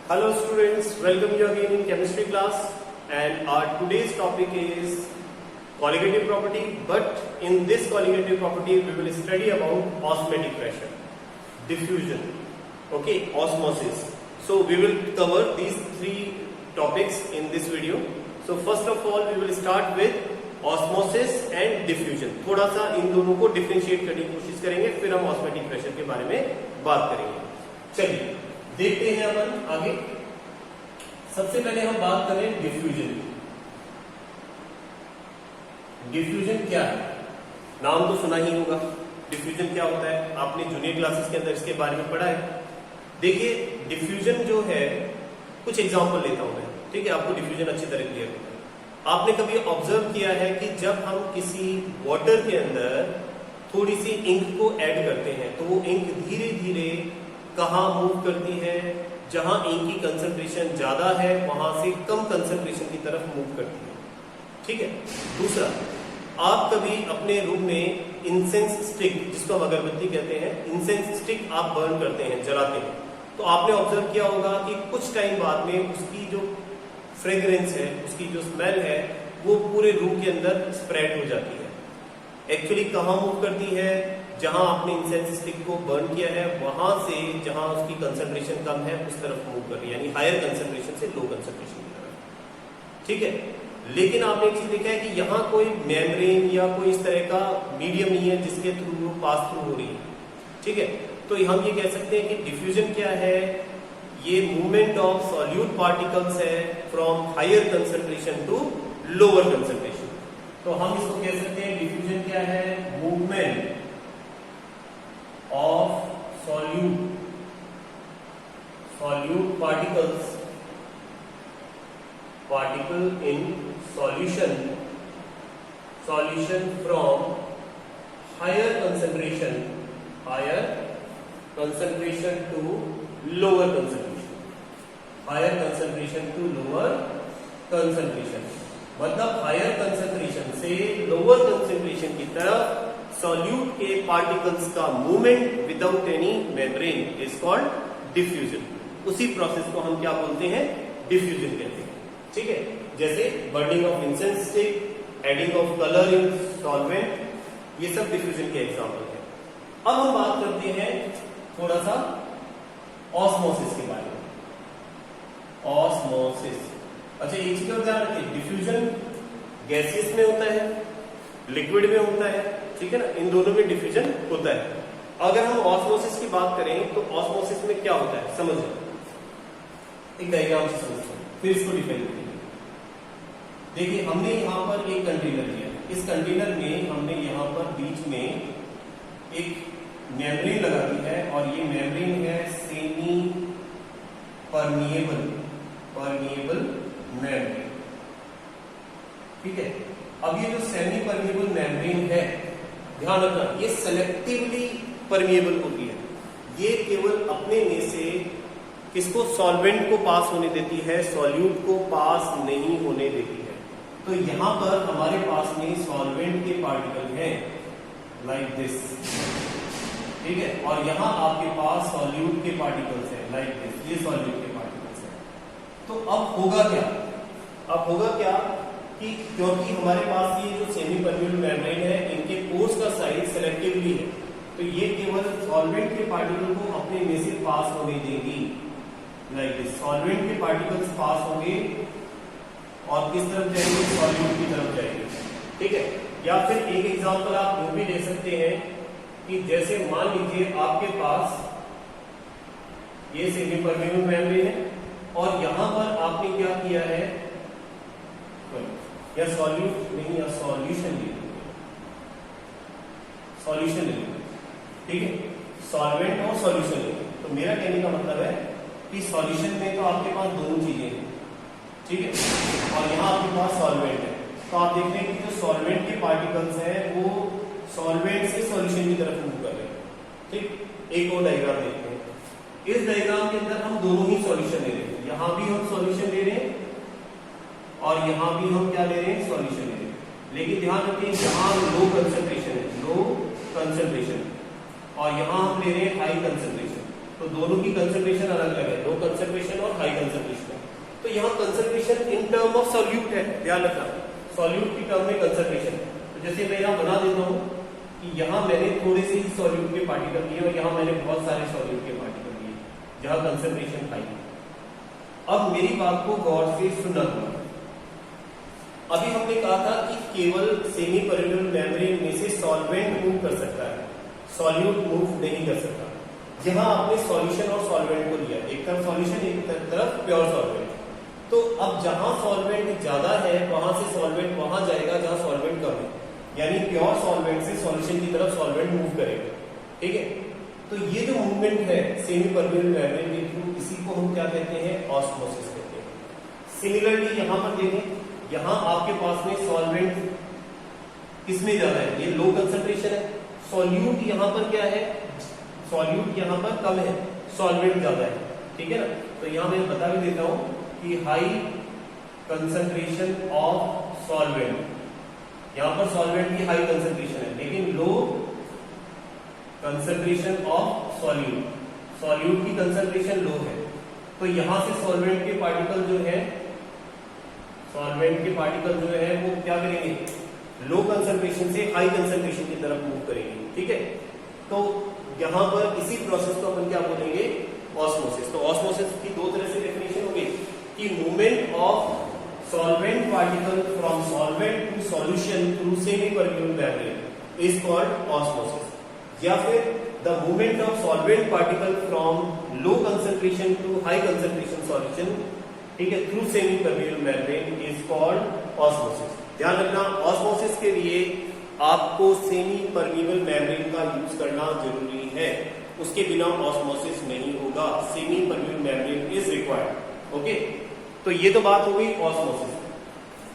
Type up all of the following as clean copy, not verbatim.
Hello students, welcome you again in chemistry class, and our today's topic is colligative property, but in this colligative property we will study about osmotic pressure, diffusion, okay, osmosis. So we will cover these three topics in this video. So first of all we will start with osmosis and diffusion. थोड़ा सा इन दोनों को differentiate करने की कोशिश करेंगे, फिर हम osmotic pressure के बारे में बात करेंगे. चलिए देखते हैं अपन आगे. सबसे पहले हम बात करें डिफ्यूजन. डिफ्यूजन क्या है? नाम तो सुना ही होगा. डिफ्यूजन क्या होता है? आपने जूनियर क्लासेस के अंदर इसके बारे में पढ़ा है. देखिए डिफ्यूजन जो है, कुछ एग्जांपल लेता हूं मैं, ठीक है, आपको डिफ्यूजन अच्छी तरह क्लियर होगा. आपने कभी ऑब्जर्व किया है कि जब हम किसी वाटर के अंदर थोड़ी सी इंक को ऐड करते हैं तो वो इंक धीरे धीरे कहाँ मूव करती है? जहां इंक की कंसंट्रेशन ज्यादा है वहां से कम कंसंट्रेशन की तरफ मूव करती है. ठीक है. दूसरा, आप कभी अपने रूम में इंसेंस स्टिक, जिसको हम अगरबत्ती कहते हैं, इंसेंस स्टिक आप बर्न करते हैं, जलाते हैं, तो आपने ऑब्जर्व किया होगा कि कुछ टाइम बाद में उसकी जो फ्रेग्रेंस है, उसकी जो स्मेल है, वो पूरे रूम के अंदर स्प्रेड हो जाती है. एक्चुअली कहाँ मूव करती है? जहां आपने इंसेंस स्टिक को बर्न किया है वहां से जहां उसकी कंसंट्रेशन कम है उस तरफ मूव कर रही है, यानी हायर कंसंट्रेशन से लो कंसंट्रेशन की तरफ. ठीक है. लेकिन आपने एक चीज देखा है कि यहाँ कोई मेम्ब्रेन या कोई इस तरह का मीडियम नहीं है जिसके थ्रू वो पास थ्रू हो रही है. ठीक है. तो हम ये कह सकते हैं कि डिफ्यूजन क्या है? ये मूवमेंट ऑफ सॉल्यूट पार्टिकल्स है from higher concentration to lower concentration. तो हम इसको कह सकते हैं डिफ्यूजन क्या है? Movement of solute particle in solution from higher concentration to lower concentration. मतलब हायर कंसंट्रेशन से लोअर कंसंट्रेशन की तरफ सॉल्यूट के पार्टिकल्स का movement without any membrane is called diffusion. उसी प्रोसेस को हम क्या बोलते हैं? डिफ्यूजन कहते हैं. ठीक है. जैसे burning of incense stick, adding of colour in solvent, ये सब डिफ्यूजन के एग्जांपल हैं. अब हम बात करते हैं थोड़ा सा ऑस्मोसिस के बारे में. ऑस्मोसिस. अच्छा, एक चीज और ध्यान रखिए, डिफ्यूजन गैसियस में होता है, लिक्विड में होता है. ठीक है ना. इन दोनों में डिफ्यूजन होता है. अगर हम ऑस्मोसिस की बात करें तो ऑस्मोसिस में क्या होता है समझो. एक डायग्राम से समझो, फिर इसको डिफाइन करेंगे. देखिए हमने यहां पर एक कंटेनर लिया. इस कंटेनर में हमने यहां पर बीच में एक मेम्ब्रेन लगा दी है और ये मेम्ब्रेन है सेमी परमिएबल मेम्ब्रेन. ठीक है. अब ये जो सेमी परमिएबल मेम्ब्रेन है, ध्यान रखना, ये सेलेक्टिवली परमिएबल होती है. ये केवल अपने में से किसको? सॉल्वेंट को पास होने देती है, सॉल्यूट को पास नहीं होने देती है. तो यहां पर हमारे पास में सॉल्वेंट के पार्टिकल हैं लाइक दिस. ठीक है. और यहां आपके पास सॉल्यूट के पार्टिकल्स हैं लाइक दिस. ये सॉल्यूट के पार्टिकल्स हैं. तो अब होगा क्या कि क्योंकि हमारे पास ये जो सेमी परमिएबल मेम्ब्रेन है, इनके पोर्स का साइज सेलेक्टिवली है, तो ये केवल सॉल्वेंट के पार्टिकल को अपने में से पास होने देंगी लाइक दिस. सॉल्वेंट के पार्टिकल्स पास होंगे और किस तरफ जाएंगे? सॉल्यूट की तरफ जाएंगे. ठीक है. या फिर एक एग्जांपल आप वो भी ले सकते हैं कि जैसे मान लीजिए आपके पास ये सेमी परमिएबल मेम्ब्रेन है और यहां पर आपने क्या किया है, या सॉल्यूट नहीं या सॉल्यूशन ले लीजिए. ठीक है. सॉल्वेंट और सॉल्यूशन ले. तो मेरा कहने का मतलब है कि सॉल्यूशन में तो आपके पास दोनों चीजें हैं. ठीक है. और यहाँ आपके पास सॉल्वेंट है. तो आप देख रहे हैं कि जो सॉल्वेंट के पार्टिकल्स हैं वो सॉल्वेंट से सॉल्यूशन की तरफ मूव कर रहे हैं. ठीक. एक और डायग्राम देखते हैं. इस डायग्राम के अंदर हम दोनों ही सॉल्यूशन ले रहे हैं. यहां भी हम सॉल्यूशन ले रहे हैं और यहां भी हम क्या ले रहे हैं? सॉल्यूशन ले रहे हैं. लेकिन ध्यान रखिए जहां लो कंसंट्रेशन है, लो कंसंट्रेशन, और यहां हम ले रहे हैं हाई कंसंट्रेशन. तो दोनों की कंसंट्रेशन अलग अलग है, लो कंसंट्रेशन और हाई कंसंट्रेशन। तो यहाँ concentration in term of solute है, ध्यान रखना, सॉल्यूट की टर्म में कंसंट्रेशन। तो जैसे मैं यहाँ बना देता हूँ कि यहाँ मैंने थोड़े से ही सॉल्यूट के पार्टिकल लिए और यहाँ मैंने बहुत सारे सॉल्यूट के पार्टिकल लिए, जहाँ कंसंट्रेशन हाई। अब मेरी बात को गौर से सुनना होगा। अभी हमने कहा था कि केवल सेमी परमेबल मेम्ब्रेन में से सॉल्वेंट मूव कर सकता है, सॉल्यूट मूव नहीं कर सकता। यहाँ आपने सॉल्यूशन और सॉल्वेंट को लिया, एक तरफ सॉल्यूशन एक तरफ प्योर सॉल्वेंट। तो अब जहां सॉल्वेंट ज्यादा है वहां से सॉल्वेंट वहां जाएगा जहां सॉल्वेंट कम है, यानी प्योर सॉल्वेंट से सॉल्यूशन की तरफ सॉल्वेंट मूव करेगा, ठीक है। तो ये जो मूवमेंट है सेमी परमेबल मेम्ब्रेन के थ्रू, इसी को हम क्या कहते हैं, ऑस्मोसिस कहते हैं। सिमिलरली यहाँ पर देखें, यहाँ आपके पास में सॉल्वेंट किसमें ज्यादा है, ये लो कंसंट्रेशन है, सॉल्यूट यहाँ पर क्या है, सॉल्यूट यहाँ पर कम है, सॉल्वेंट ज्यादा है, ठीक है ना। तो यहाँ मैं बता भी देता हूं कि हाई कंसंट्रेशन ऑफ सॉल्वेंट, यहाँ पर सॉल्वेंट की हाई कंसंट्रेशन है, लेकिन low concentration of solute, solute की कंसंट्रेशन लो है। तो यहां से सॉल्वेंट के पार्टिकल जो है, सॉल्वेंट के पार्टिकल जो है वो क्या करेंगे, लो कंसंट्रेशन से हाई कंसंट्रेशन की तरफ मूव करेंगे, ठीक है। तो यहां पर इसी प्रोसेस को अपन क्या बोलेंगे, ऑस्मोसिस। तो ऑस्मोसिस की दो तरह से डेफिनेशन होगी कि movement of solvent particle from solvent to solution through semi permeable membrane is called osmosis, या फिर the movement of solvent particle from low concentration to high concentration solution, ठीक है, through semi permeable membrane is called osmosis. ध्यान रखना, osmosis के लिए आपको semi permeable membrane का यूज करना जरूरी है, उसके बिना ऑस्मोसिस नहीं होगा। Semi permeable membrane is required, okay. तो ये तो बात हो गई ऑस्मोसिस।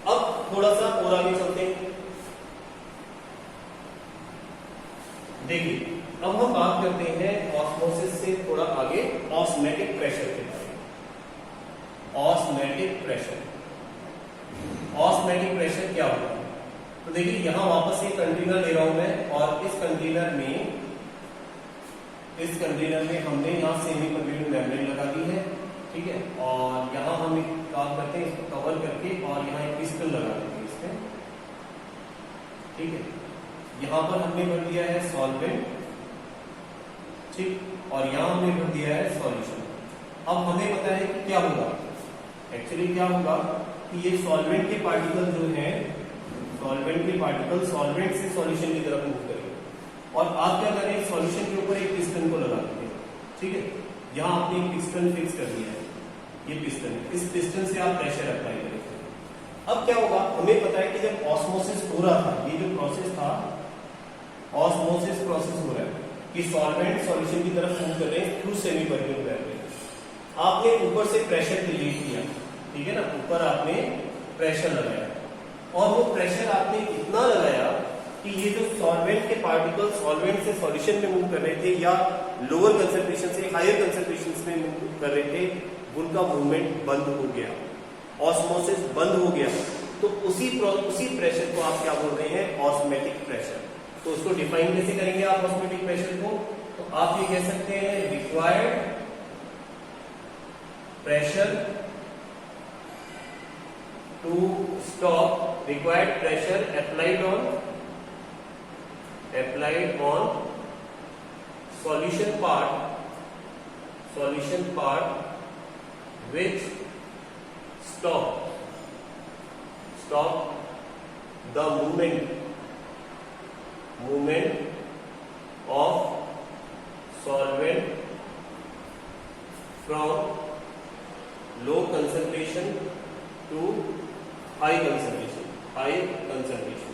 अब थोड़ा सा और आगे चलते हैं। देखिए, अब हम बात करते हैं ऑस्मोसिस से थोड़ा आगे ऑस्मैटिक प्रेशर के बारे में। ऑस्मैटिक प्रेशर, ऑस्मैटिक प्रेशर क्या होता है? तो देखिए, यहां वापस एक कंटेनर ले रहा हूं मैं, और इस कंटेनर में हमने यहां सेमी परमेबल मेम्ब्रेन लगा दी है, ठीक है। और यहां हम एक काम करते हैं, इसको कवर करके और यहां एक पिस्टन लगा देते हैं इसमें, ठीक है। यहां पर हमने भर दिया है सॉल्वेंट, ठीक, और यहां हमने भर दिया है सॉल्यूशन। अब हमें पता है कि क्या होगा, एक्चुअली क्या होगा कि ये सॉल्वेंट के पार्टिकल जो है, सॉल्वेंट के पार्टिकल सॉल्वेंट से सॉल्यूशन की तरफ मूव करेंगे, और आप क्या करें, सॉल्यूशन के ऊपर एक पिस्टन को लगा देंगे, ठीक है। यहां आपने एक पिस्टन फिक्स कर दिया है, ये पिस्टन है, इस पिस्टन से आप प्रेशर अप्लाई करेंगे। अब क्या होगा, हमें पता है कि जब ऑस्मोसिस हो रहा था, ये जो प्रोसेस था, ऑस्मोसिस प्रोसेस हो रहा है कि सॉल्वेंट सॉल्यूशन की तरफ मूव कर रहे हैं थ्रू सेमी परमेबल मेम्ब्रेन। आपने ऊपर से प्रेशर क्रिएट किया, ठीक है ना, ऊपर आपने प्रेशर लगाया, और वो प्रेशर आपने इतना लगाया कि ये जो सॉल्वेंट के पार्टिकल सॉल्वेंट से सॉल्यूशन में मूव कर रहे थे, या लोअर कंसंट्रेशन से हायर कंसंट्रेशन में मूव कर रहे थे, उनका मूवमेंट बंद हो गया, ऑस्मोसिस बंद हो गया। तो उसी प्रेशर को आप क्या बोल रहे हैं, ऑस्मैटिक प्रेशर। तो उसको डिफाइन कैसे करेंगे आप ऑस्मैटिक प्रेशर को? तो आप ये कह सकते हैं required pressure to stop, required pressure applied on solution part which stop the movement of solvent from low concentration to high concentration,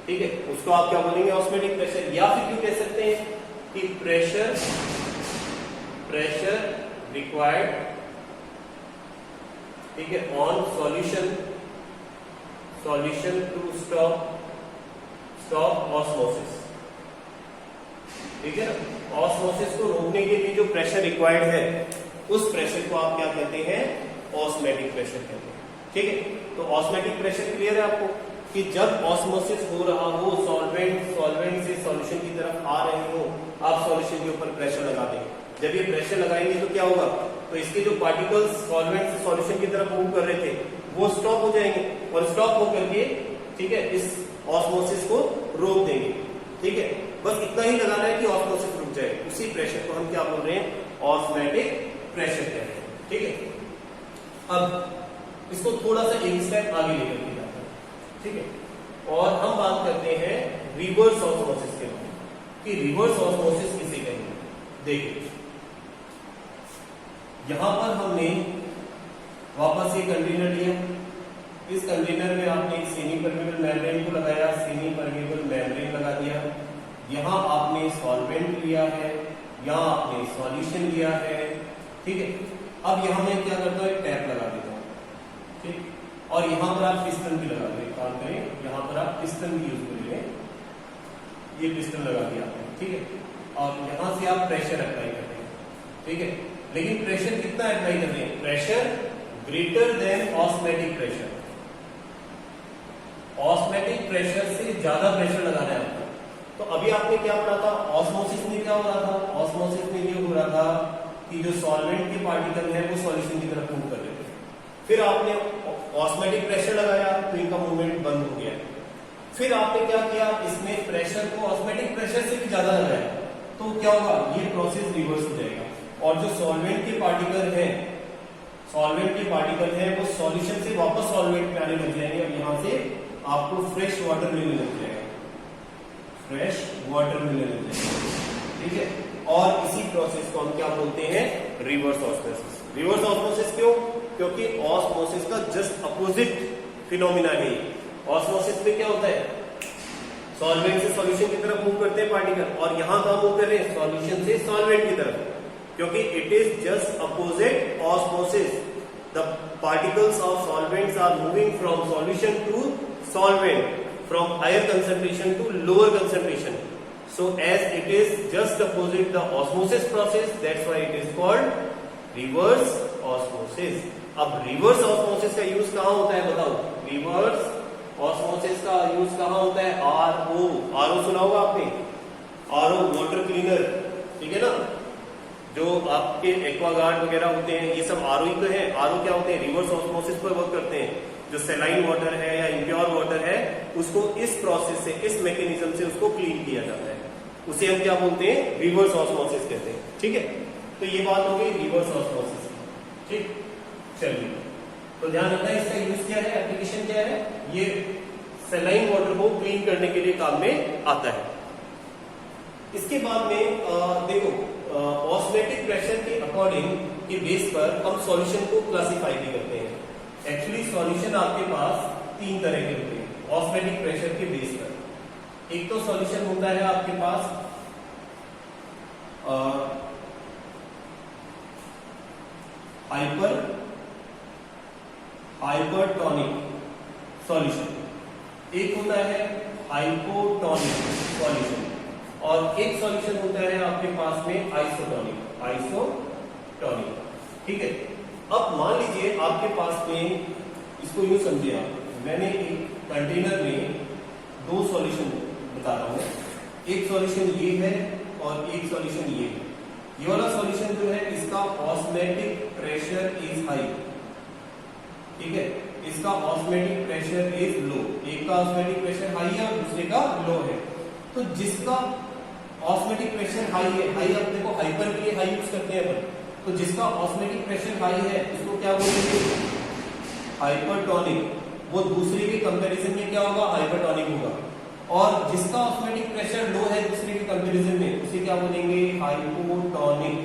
ठीक है। उसको आप क्या बोलेंगे, ऑस्मैटिक प्रेशर, या फिर क्यों कह सकते हैं कि प्रेशर रिक्वायर्ड, ठीक है, on solution to stop osmosis, ठीक है ना। ऑस्मोसिस को रोकने के लिए जो प्रेशर रिक्वायर्ड है, उस प्रेशर को आप क्या कहते हैं, ऑस्मैटिक प्रेशर कहते हैं, ठीक है। तो ऑस्मैटिक प्रेशर क्लियर है आपको कि जब ऑस्मोसिस हो रहा हो, सॉल्वेंट से सॉल्यूशन की तरफ आ रहे हो, आप सॉल्यूशन के ऊपर प्रेशर लगा दें, जब ये प्रेशर लगाएंगे तो क्या होगा, तो इसके जो पार्टिकल्स सॉल्वेंट से सॉल्यूशन की तरफ मूव कर रहे थे वो स्टॉप हो जाएंगे और स्टॉप होकर के, ठीक है, इस ऑस्मोसिस को रोक देंगे। ठीक है, बस इतना ही लगाना है कि ऑस्मोसिस रुक जाए। उसी प्रेशर को हम क्या बोल रहे हैं, ऑस्मोटिक प्रेशर कहते हैं। ठीक है, अब इसको थोड़ा सा एक स्टेप आगे लेकर के जाते हैं। ठीक है, और हम बात करते हैं रिवर्स ऑस्मोसिस के बारे में कि रिवर्स ऑस्मोसिस किसे कहेंगे। देखिए यहां पर हमने वापस ये कंटेनर लिया, इस कंटेनर में आपने एक सेमी परमेबल मेम्ब्रेन को लगाया, सेमी परमेबल मेम्ब्रेन लगा दिया, यहां आपने सॉल्वेंट लिया है, यहां आपने सॉल्यूशन लिया है। ठीक है, अब यहां मैं क्या करता हूं, एक टैप लगा देता हूं। ठीक, और यहां पर आप पिस्टन भी लगा दें, काम करें, यहां पर आप पिस्टन भी यूज करें, ये पिस्टन लगा दिया आपने। ठीक है, और यहां से आप प्रेशर अप्लाई करते हैं। ठीक है, लेकिन प्रेशर कितना अप्लाई करते हैं, pressure greater than osmotic pressure. Osmotic pressure से ज्यादा प्रेशर लगाना है आपको। तो अभी आपने क्या पढ़ा था, ऑस्मोसिस में क्या हो रहा था, ऑस्मोसिस में ये हो रहा था कि जो सॉल्वेंट के पार्टिकल है वो सॉल्यूशन की तरफ मूव कर रहे थे, फिर आपने ऑस्मोटिक प्रेशर लगाया तो इनका मूवमेंट बंद हो गया। फिर आपने क्या किया, इसमें प्रेशर को ऑस्मोटिक प्रेशर से भी ज्यादा लगाया, तो क्या होगा, ये प्रोसेस रिवर्स हो जाएगा और जो सॉल्वेंट के पार्टिकल है, सॉल्वेंट के पार्टिकल है वो सॉल्यूशन से वापस सॉल्वेंट में आने लग जाएंगे और यहां से आपको फ्रेश वाटर मिलने लग जाएगा, फ्रेश वाटर मिलने लग जाएगा। ठीक है, और इसी प्रोसेस को हम क्या बोलते हैं, रिवर्स ऑस्मोसिस। रिवर्स ऑस्मोसिस क्यों, क्योंकि ऑस्मोसिस का जस्ट अपोजिट फिनोमिना है। ऑस्मोसिस में क्या होता है, सॉल्वेंट से सॉल्यूशन की तरफ मूव करते हैं पार्टिकल, और यहां कहां मूव कर रहे हैं, सॉल्यूशन से सॉल्वेंट की तरफ, क्योंकि it is just opposite osmosis. The particles of solvents are moving from solution to solvent, from higher concentration to lower concentration. So as it is just opposite the osmosis process, that's why it is called reverse osmosis. अब reverse osmosis का use कहां होता है बताओ, reverse osmosis का use कहां होता है, RO सुना होगा आपने, RO वाटर क्लीनर। ठीक है ना, जो आपके एक्वागार्ड वगैरह होते हैं ये सब RO ही तो है। RO क्या होते हैं, रिवर्स ऑस्मोसिस पर वर्क करते हैं। जो सैलाइन वाटर है या इम्प्योर वाटर है उसको इस प्रोसेस से, इस मैकेनिज्म से उसको क्लीन किया जाता है, उसे हम क्या बोलते हैं, रिवर्स ऑस्मोसिस कहते हैं। ठीक है, तो ये बात हो गई रिवर्स ऑस्मोसिस। ठीक, चलिए तो ध्यान रखना इसका यूज क्या है, एप्लीकेशन क्या है, ये सैलाइन वाटर को क्लीन करने के लिए काम में आता है। इसके बाद में देखो ऑस्मोटिक प्रेशर के अकॉर्डिंग के बेस पर हम सॉल्यूशन को क्लासिफाई भी करते हैं। एक्चुअली सॉल्यूशन आपके पास तीन तरह के होते हैं ऑस्मोटिक प्रेशर के बेस पर। एक तो सॉल्यूशन होता है आपके पास हाइपरटोनिक सॉल्यूशन, एक होता है हाइपोटोनिक सॉल्यूशन, और एक सॉल्यूशन होता है आपके पास में आइसोटोनिक। ठीक है, अब मान लीजिए आपके पास में, इसको यूं समझिए आप, मैंने एक कंटेनर में दो सॉल्यूशन बता रहा हूं, एक सॉल्यूशन ये है और एक सॉल्यूशन ये है। ये वाला सॉल्यूशन जो है इसका ऑस्मोटिक प्रेशर इज हाई। ठीक है, इसका ऑस्मोटिक प्रेशर इज लो, एक का ऑस्मोटिक प्रेशर हाई है और दूसरे का लो है। तो जिसका ऑस्मोटिक प्रेशर हाई है, हाई अब देखो हाइपर के लिए हाई यूज करते हैं अपन, तो जिसका ऑस्मोटिक प्रेशर हाई है उसको क्या बोलेंगे, हाइपरटोनिक। वो दूसरे के कंपैरिजन में क्या होगा, हाइपरटोनिक होगा। और जिसका ऑस्मोटिक प्रेशर लो है दूसरे के कंपैरिजन में, उसे क्या बोलेंगे, हाइपोटोनिक।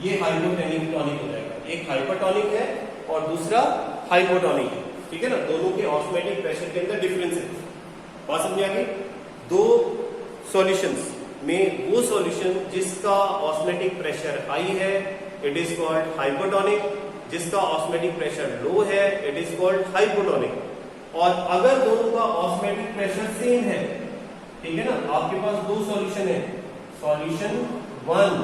ये हाइपोटोनिक हो जाएगा, एक हाइपरटोनिक है और दूसरा हाइपोटोनिक है। ठीक है ना, दोनों के ऑस्मोटिक प्रेशर के अंदर डिफरेंस है। बात समझ आ गई। दो सॉल्यूशंस में वो सॉल्यूशन जिसका ऑस्मोटिक प्रेशर हाई है इट इज कॉल्ड हाइपोटोनिक, जिसका ऑस्मोटिक प्रेशर लो है इट इज कॉल्ड हाइपोटोनिक। और अगर दोनों का ऑस्मोटिक प्रेशर सेम है, ठीक है ना, आपके पास दो सॉल्यूशन है, सॉल्यूशन 1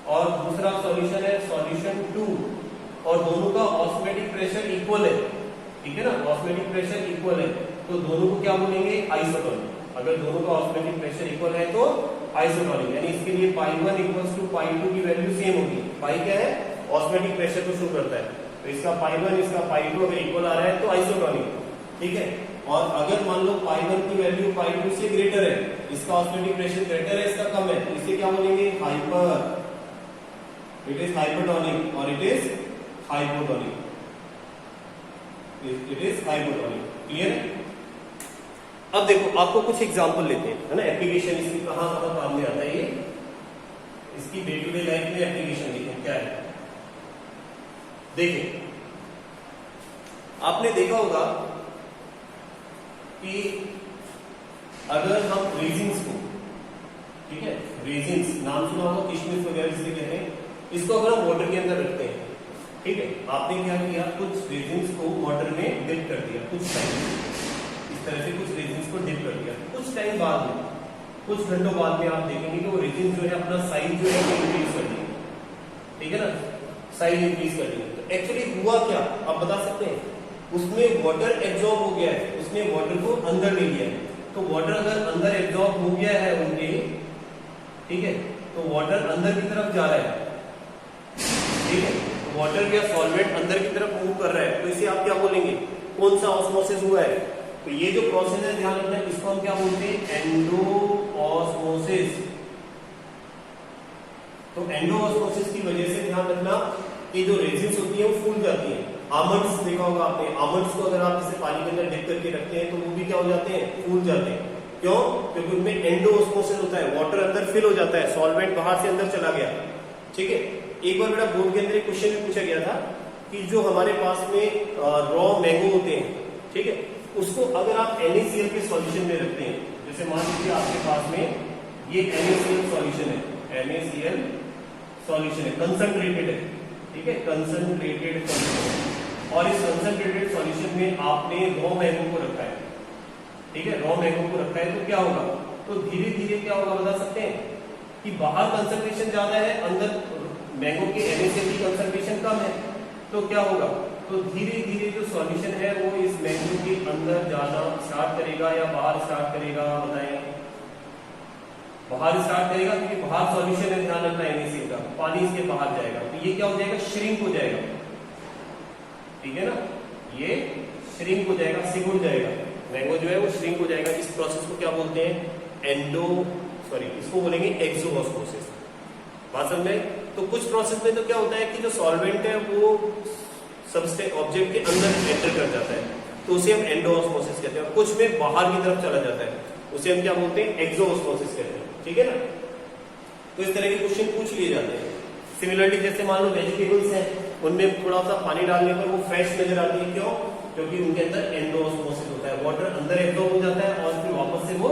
और दूसरा सॉल्यूशन है सॉल्यूशन 2, और दोनों का ऑस्मोटिक प्रेशर इक्वल है, ठीक है ना, ऑस्मोटिक प्रेशर इक्वल है, तो दोनों को क्या बोलेंगे, आइसोटोनिक। अगर दोनों का ऑस्मोटिक प्रेशर इक्वल है तो आइसोटोनिक, यानी इसके लिए पाई 1 इक्वल्स टू पाई 2 की वैल्यू सेम होगी। पाई क्या है, ऑस्मोटिक प्रेशर को शो करता है, तो इसका पाई 1 इसका पाई 2 अगर इक्वल आ रहा है तो आइसोटोनिक, ठीक है। और अगर मान लो पाई 1 की वैल्यू पाई 2 से ग्रेटर है, इसका ऑस्मोटिक प्रेशर ग्रेटर है, इसका कम है, तो इसे क्या बोलेंगे, हाइपर, इट इज हाइपरटोनिक और it is hypotonic, it is hypotonic. Clear. अब देखो आपको कुछ एग्जांपल लेते हैं, है ना, एप्लीकेशन इसकी कहां कहां काम में आता है, ये इसकी डे टू डे लाइफ में एप्लीकेशन देखें क्या है। देखिए आपने देखा होगा कि अगर हम रेजिन्स को, ठीक है, रेजिन्स नाम सुना होगा, किशमिश वगैरह जिसे कहते हैं, इसको अगर हम वाटर के अंदर रखते हैं, ठीक है, आपने क्या किया, कुछ रेजिन्स को वाटर में डिप कर दिया, कुछ टाइम इस तरह से कुछ रेजिन्स को डिप कर दिया, कुछ टाइम बाद में, कुछ घंटों बाद में आप देखेंगे कि वो रेजिन जो है अपना साइज जो है इंक्रीज कर देंगे, ठीक है ना, साइज इंक्रीज कर देंगे। तो एक्चुअली हुआ क्या, आप बता सकते हैं, उसमें वाटर एब्जॉर्ब हो गया है, उसने वाटर को अंदर ले लिया है, तो वाटर अगर अंदर एब्जॉर्ब हो गया है उनके, ठीक है, तो वाटर अंदर की तरफ जा रहा है, ठीक है, वाटर या सॉल्वेंट अंदर की तरफ मूव कर रहा है, तो इसे आप क्या बोलेंगे, कौन सा ऑस्मोसिस हुआ है। तो ये जो प्रोसेस है ध्यान रखना, इसको हम क्या बोलते हैं, एंडोऑस्मोसिस। तो एंडोऑस्मोसिस की वजह से ध्यान रखना कि जो रेजिन्स होती है वो फूल जाती है। आमंड्स देखा होगा आपने, आमंड्स को अगर आप इसे पानी के अंदर डिप करके रखते हैं तो वो भी क्या हो जाते हैं, फूल जाते हैं। क्यों, क्योंकि उनमें एंडोऑस्मोसिस होता है, वाटर अंदर फिल हो जाता है, सॉल्वेंट बाहर से अंदर चला गया, ठीक है। एक बार बेटा बोर्ड के अंदर एक क्वेश्चन भी पूछा गया था कि जो हमारे पास में रॉ मैंगो होते हैं, ठीक है, उसको अगर आप NaCl के सॉल्यूशन में रखते हैं, जैसे मान लीजिए आपके पास में ये NaCl सॉल्यूशन है, NaCl सॉल्यूशन है, कंसंट्रेटेड है, ठीक है, कंसंट्रेटेड सॉल्यूशन, और इस कंसंट्रेटेड सॉल्यूशन में आपने रॉ मैंगो को रखा है, ठीक है, रॉ मैंगो को रखा है, तो क्या होगा, तो धीरे धीरे क्या होगा बता सकते हैं कि बाहर कंसंट्रेशन ज्यादा है, अंदर मैंगो के NaCl की कंसंट्रेशन कम है, तो क्या होगा, तो धीरे धीरे जो सॉल्यूशन है वो इस मैंगो के अंदर जाना स्टार्ट करेगा या बाहर स्टार्ट करेगा, बताएं, बाहर स्टार्ट करेगा, क्योंकि बाहर सॉल्यूशन है, ध्यान रखना NaCl का, पानी इसके बाहर जाएगा, तो ये क्या हो जाएगा, श्रिंक हो जाएगा, ठीक है ना, ये श्रिंक हो जाएगा, सिकुड़ जाएगा, मैंगो जो है वो श्रिंक हो जाएगा। इस प्रोसेस को क्या बोलते हैं, इसको बोलेंगे एक्सोऑस्मोसिस। बात समझ में? तो कुछ प्रोसेस में तो क्या होता है कि जो सॉल्वेंट है वो सबस्टेंस ऑब्जेक्ट के अंदर एंटर कर जाता है, तो उसे हम एंडोऑस्मोसिस कहते हैं, और कुछ में बाहर की तरफ चला जाता है, उसे हम क्या बोलते हैं, एक्सोऑस्मोसिस कहते हैं, ठीक है ना। तो इस तरह के क्वेश्चन पूछ लिए जाते हैं। सिमिलरली जैसे मान लो वेजिटेबल्स हैं, उनमें थोड़ा सा पानी डालने पर वो फ्रेश नजर आती है, क्यों, क्योंकि उनके अंदर एंडोऑस्मोसिस होता है, वाटर अंदर एब्जॉर्ब हो जाता है और फिर वापस से वो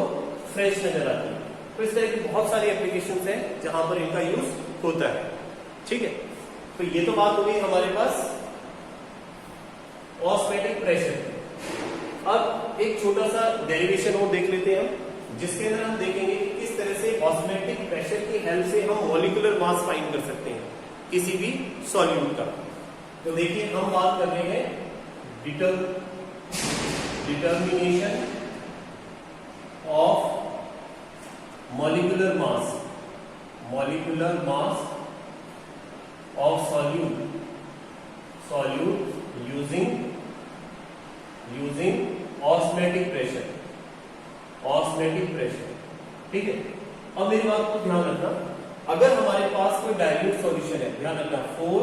फ्रेश नजर आती है। तो इस तरह की बहुत सारी एप्लीकेशंस हैं जहां पर इनका यूज होता है, ठीक है। तो ये तो बात हो गई हमारे पास ऑस्मोटिक प्रेशर। अब एक छोटा सा डेरिवेशन और देख लेते हैं हम, जिसके अंदर हम देखेंगे कि किस तरह से ऑस्मोटिक प्रेशर की हेल्प से हम मॉलिक्यूलर मास फाइंड कर सकते हैं किसी भी सॉल्यूट का। तो देखिए हम बात कर रहे हैं determination of molecular mass of solute using osmotic pressure, ठीक है। अब मेरी बात को ध्यान रखना, अगर हमारे पास कोई डाइल्यूट सॉल्यूशन है, ध्यान रखना 4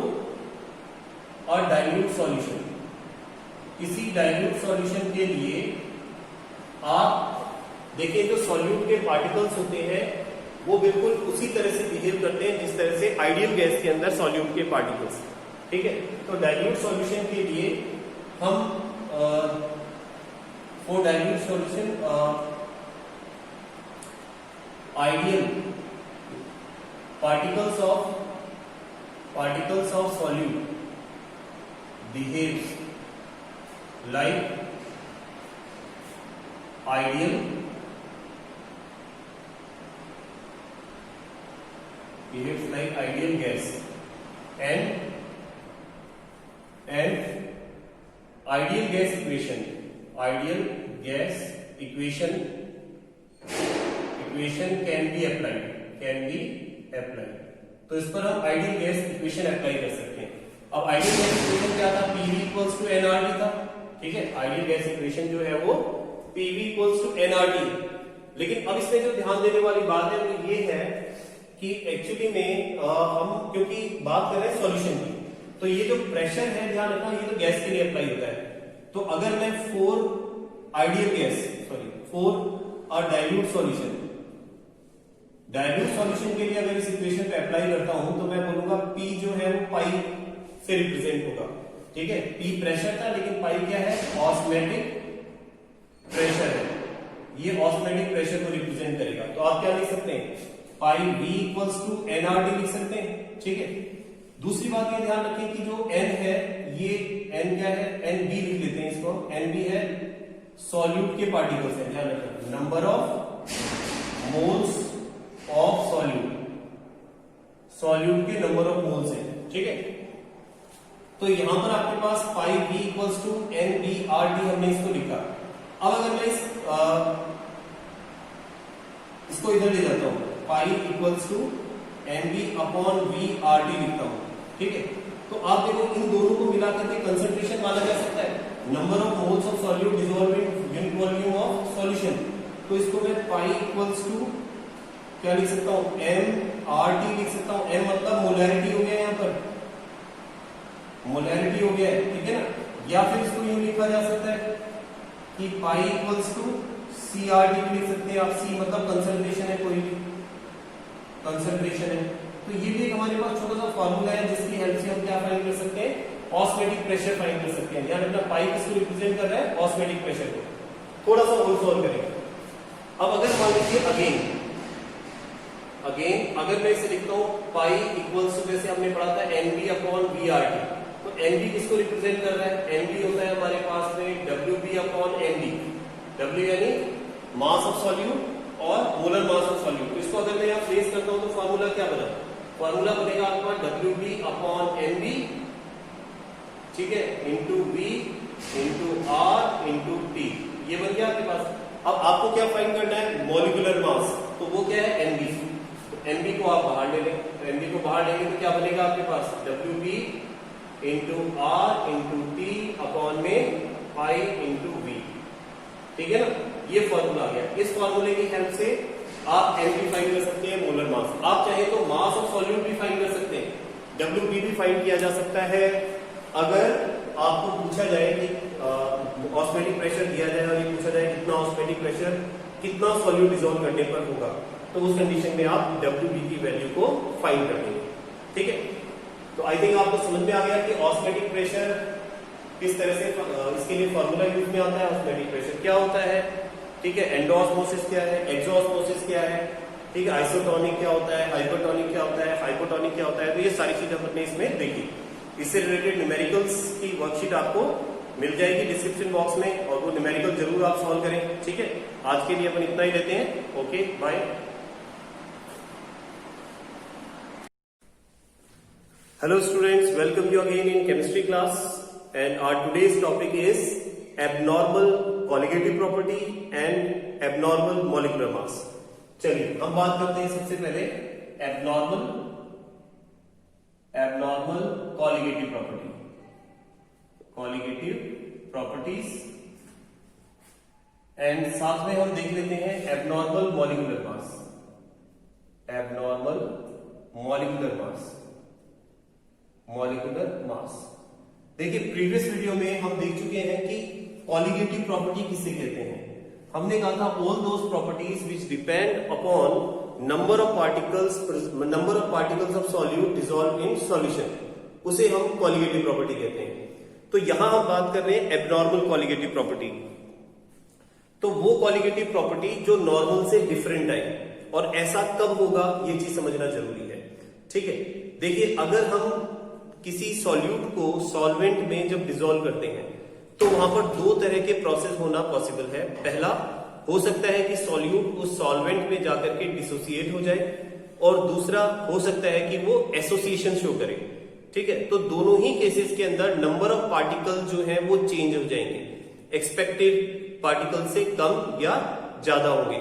और डाइल्यूट सॉल्यूशन, इसी डाइल्यूट सॉल्यूशन के लिए आप देखिए जो सॉल्यूट के पार्टिकल्स होते हैं वो बिल्कुल उसी तरह से बिहेव करते हैं जिस तरह से आइडियल गैस के अंदर सॉल्यूट के पार्टिकल्स, ठीक है। तो डाइल्यूट सॉल्यूशन के लिए हम for dilute solution ideal particles of solute behaves like ideal behaves like ideal gas and ideal gas equation equation can be applied, तो इस पर हम आइडियल गैस इक्वेशन अप्लाई कर सकते हैं। अब आइडियल गैस इक्वेशन क्या था, PV इक्वल्स टू nRT था, ठीक है। आइडियल गैस इक्वेशन जो है वो PV इक्वल्स टू nRT। लेकिन अब इसमें जो ध्यान देने वाली बात है वो ये है कि एक्चुअली में हम क्योंकि बात कर रहे हैं सॉल्यूशन की, तो ये जो प्रेशर है ध्यान रखना ये तो गैस के लिए अप्लाई होता है। तो अगर मैं फोर डाइल्यूट सॉल्यूशन के लिए अगर इस इक्वेशन पे अप्लाई करता हूं तो मैं बोलूंगा P जो है वो पाई से रिप्रेजेंट होगा, ठीक है। P प्रेशर था लेकिन पाई क्या है, ऑस्मोटिक प्रेशर है, ये ऑस्मोटिक प्रेशर को रिप्रेजेंट करेगा। तो आप क्या लिख सकते हैं, पाई V इक्वल्स टू nRT लिख सकते हैं, ठीक है। दूसरी बात ये ध्यान रखें कि जो N है ये N क्या है, NB लिख लेते हैं इसको, NB है सॉल्यूट के पार्टिकल्स है, ध्यान रखें, number of moles of solute के नंबर ऑफ मोल्स है, ठीक है। तो यहां पर आपके पास पाई V इक्वल्स टू NBRT हमने इसको लिखा। अब अगर मैं इसको इधर ले जाता हूं, pi equals to NB upon VRT लिखता हूं, ठीक है। तो आप देखो इन दोनों को मिला करके कंसंट्रेशन माना जा सकता है, number of moles of solute dissolving unit volume of solution. तो इसको मैं पाई इक्वल्स टू क्या लिख सकता हूं, MRT लिख सकता हूं। M मतलब मोलैरिटी हो गया, यहां पर मोलैरिटी हो गया है, ठीक है ना। या फिर इसको यूं लिखा जा सकता है कि पाई इक्वल्स टू CRT भी लिख सकते हैं आप, C मतलब कंसंट्रेशन है, कोई कंसंट्रेशन है। तो ये भी एक हमारे पास छोटा सा फॉर्मूला है जिसकी हेल्प से हम क्या फाइंड कर सकते हैं, ऑस्मोटिक प्रेशर फाइंड कर सकते हैं। ध्यान रखना पाई किसको रिप्रेजेंट कर रहा है, ऑस्मोटिक प्रेशर को। थोड़ा सा और सॉल्व करेंगे। अब अगर मान लीजिए अगेन अगर मैं इसे लिखता हूं पाई इक्वल्स टू, जैसे हमने पढ़ा था NB अपॉन VRT, तो NB किसको रिप्रेजेंट कर रहा है, NB होता है हमारे पास में WB अपॉन ND, W यानी मास ऑफ सॉल्यूट और मोलर मास ऑफ सॉल्यूट। तो इसको अगर मैं यहां प्लेस करता हूं तो फार्मूला क्या बना, फार्मूला बनेगा आपका WB अपॉन NB, ठीक है, into V into R into T, ये बन गया आपके पास। अब आपको क्या फाइंड करना है, मॉलिक्यूलर मास, तो वो क्या है NB। तो NB को आप बाहर ले लें, तो NB को बाहर लेंगे तो क्या बनेगा आपके पास, WB into R into T upon में पाई इंटू V, ठीक है ना। ये फॉर्मूला आ गया। इस फॉर्मूले की हेल्प से आप NB फाइंड कर सकते हैं, मोलर मास। आप चाहे तो मास ऑफ सॉल्यूट भी फाइंड कर सकते हैं, WB भी फाइंड किया जा सकता है। अगर आपको पूछा जाए कि ऑस्मोटिक प्रेशर दिया जाए और ये पूछा जाए कितना ऑस्मोटिक प्रेशर कितना सॉल्यूट डिसॉल्व करने पर होगा, तो उस कंडीशन में आप WB की वैल्यू को फाइंड कर देंगे, ठीक है। तो आई थिंक आपको समझ में आ गया कि ऑस्मोटिक प्रेशर किस तरह से, इसके लिए फॉर्मूला यूज में आता है। ऑस्मोटिक प्रेशर क्या होता है, ठीक है, एंडोऑस्मोसिस क्या है, एक्सोऑस्मोसिस क्या है, ठीक है, आइसोटोनिक क्या होता है, हाइपरटोनिक क्या होता है, हाइपोटोनिक क्या होता है। तो ये सारी चीजें हमने इसमें देखी। इससे रिलेटेड न्यूमेरिकल्स की वर्कशीट आपको मिल जाएगी डिस्क्रिप्शन बॉक्स में, और वो न्यूमेरिकल जरूर आप सॉल्व करें, ठीक है। आज के लिए अपन इतना ही लेते हैं, okay bye. Hello students, welcome you again in chemistry class, and our today's topic is abnormal colligative property and abnormal molecular mass। चलिए हम बात करते हैं सबसे पहले abnormal colligative properties, एंड साथ में हम देख लेते हैं abnormal molecular mass। देखिए प्रीवियस वीडियो में हम देख चुके हैं कि कॉलिगेटिव प्रॉपर्टी किसे कहते हैं। हमने कहा था all those properties which depend upon number of particles of solute dissolve in solution, उसे हम कॉलिगेटिव प्रॉपर्टी कहते हैं। तो यहां हम बात कर रहे हैं एबनॉर्मल कॉलिगेटिव प्रॉपर्टी। तो वो कॉलिगेटिव प्रॉपर्टी जो नॉर्मल से डिफरेंट है, और ऐसा कब होगा ये चीज समझना जरूरी है, ठीक है। देखिए अगर हम किसी सॉल्यूट को सॉल्वेंट में जब डिसॉल्व करते हैं तो वहां पर दो तरह के प्रोसेस होना पॉसिबल है। पहला हो सकता है कि सॉल्यूट उस सॉल्वेंट में जाकर के डिसोसिएट हो जाए, और दूसरा हो सकता है कि वो एसोसिएशन शो करे, ठीक है। तो दोनों ही केसेस के अंदर नंबर ऑफ पार्टिकल जो है वो चेंज हो जाएंगे, एक्सपेक्टेड पार्टिकल से कम या ज्यादा होंगे।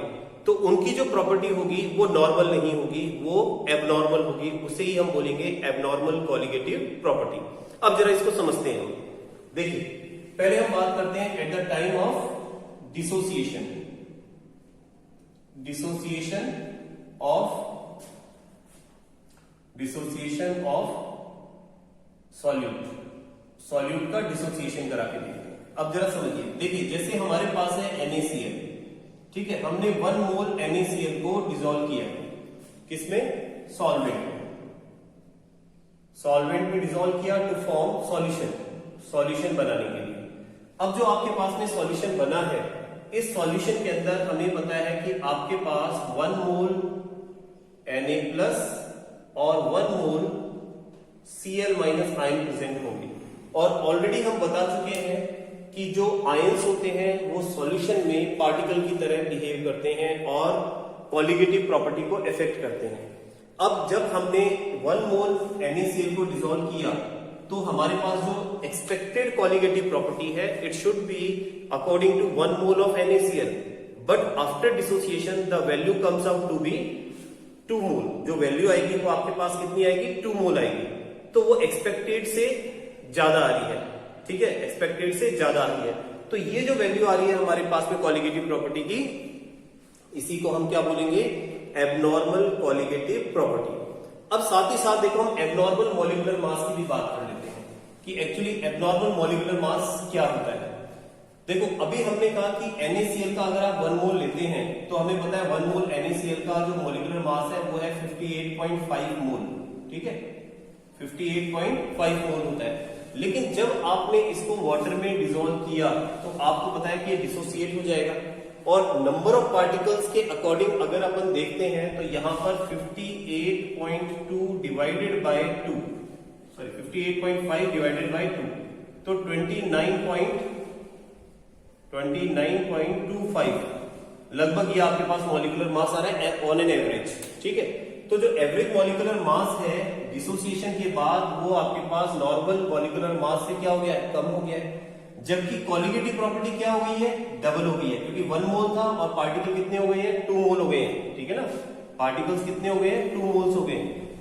तो उनकी जो प्रॉपर्टी होगी वो नॉर्मल नहीं होगी, वो एबनॉर्मल होगी, उसे ही हम बोलेंगे एबनॉर्मल कॉलिगेटिव प्रॉपर्टी। अब जरा इसको समझते हैं हम। देखिए पहले हम बात करते हैं at the time of dissociation, dissociation of solute का डिसोसिएशन करा के देखते हैं। अब जरा समझिए, देखिए जैसे हमारे पास है NaCl, ठीक है, हमने 1 मोल NaCl को डिसॉल्व किया, किसमें? सॉल्वेंट में डिसॉल्व किया टू फॉर्म सॉल्यूशन बनाने के लिए। अब जो आपके पास में सॉल्यूशन बना है, इस सॉल्यूशन के अंदर हमें पता है कि आपके पास 1 मोल Na+ और 1 मोल Cl- आयन प्रेजेंट होंगे। और ऑलरेडी हम बता चुके हैं कि जो आयंस होते हैं वो सॉल्यूशन में पार्टिकल की तरह बिहेव करते हैं और कॉलिगेटिव प्रॉपर्टी को इफेक्ट करते हैं। अब जब हमने 1 मोल NaCl को डिसॉल्व किया तो हमारे पास जो एक्सपेक्टेड कॉलिगेटिव प्रॉपर्टी है, it should be according to 1 mole of NaCl, but after dissociation the value comes out to be 2 mole. जो वैल्यू आएगी वो आपके पास कितनी आएगी? 2 मोल आएगी। तो वो एक्सपेक्टेड से ज्यादा आ रही है, ठीक है, एक्सपेक्टेड से ज्यादा आ रही है। तो ये जो वैल्यू आ रही है हमारे पास में कॉलिगेटिव प्रॉपर्टी की, इसी को हम क्या बोलेंगे? Abnormal colligative property. अब साथ ही साथ देखो हम एबनॉर्मल मॉलिक्यूलर मास की भी बात कर लेते हैं कि एक्चुअली एबनॉर्मल मॉलिक्यूलर मास क्या होता है। देखो अभी हमने कहा कि NaCl का अगर आप 1 मोल लेते हैं तो हमें पता है 1 मोल NaCl का जो मॉलिक्यूलर मास है वो है 58.5 मोल, ठीक है, 58.5 मोल होता है। लेकिन जब आपने इसको वाटर में डिसॉल्व किया तो आपको पता है कि ये डिसोसिएट हो जाएगा, और नंबर ऑफ पार्टिकल्स के अकॉर्डिंग अगर अपन देखते हैं तो यहां पर 58.2 divided by 2, sorry 58.5 divided by 2, तो 29.25 लगभग ये आपके पास मॉलिक्यूलर मास आ रहा है ऑन एन एवरेज, ठीक है। तो जो एवरेज मॉलिक्यूलर मास है डिसोसिएशन के बाद वो आपके पास नॉर्मल मॉलिक्यूलर मास से क्या हो गया है? कम हो गया है। जबकि कॉलिगेटिव प्रॉपर्टी क्या हो गई है? डबल हो गई है, क्योंकि 1 मोल था और पार्टिकल कितने हो गए हैं? 2 मोल हो गए हैं, ठीक है ना। पार्टिकल्स कितने हो गए हैं? 2 मोल्स हो गए।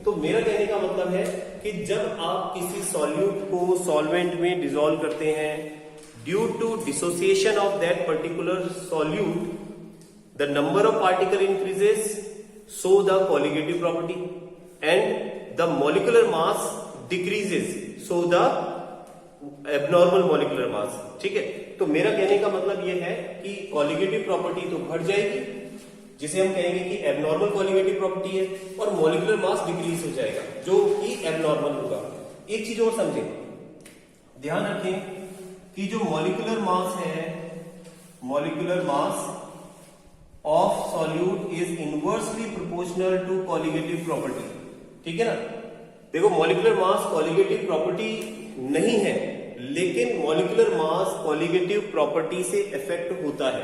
तो मेरा कहने का मतलब है कि जब आप किसी सॉल्यूट को सॉल्वेंट में डिसॉल्व करते हैं, due to dissociation of that particular solute the number of particle increases, so the colligative property, and the molecular mass decreases, so the abnormal molecular mass, ठीक है। तो मेरा कहने का मतलब यह है कि colligative property तो बढ़ जाएगी, जिसे हम कहेंगे कि abnormal colligative property है, और molecular mass decrease हो जाएगा जो कि abnormal होगा। एक चीज और समझें, ध्यान रखें कि जो molecular mass है, molecular mass of solute is inversely proportional to colligative property, ठीक है ना। देखो मॉलिक्यूलर मास कॉलिगेटिव प्रॉपर्टी नहीं है, लेकिन मॉलिक्यूलर मास कॉलिगेटिव प्रॉपर्टी से इफेक्ट होता है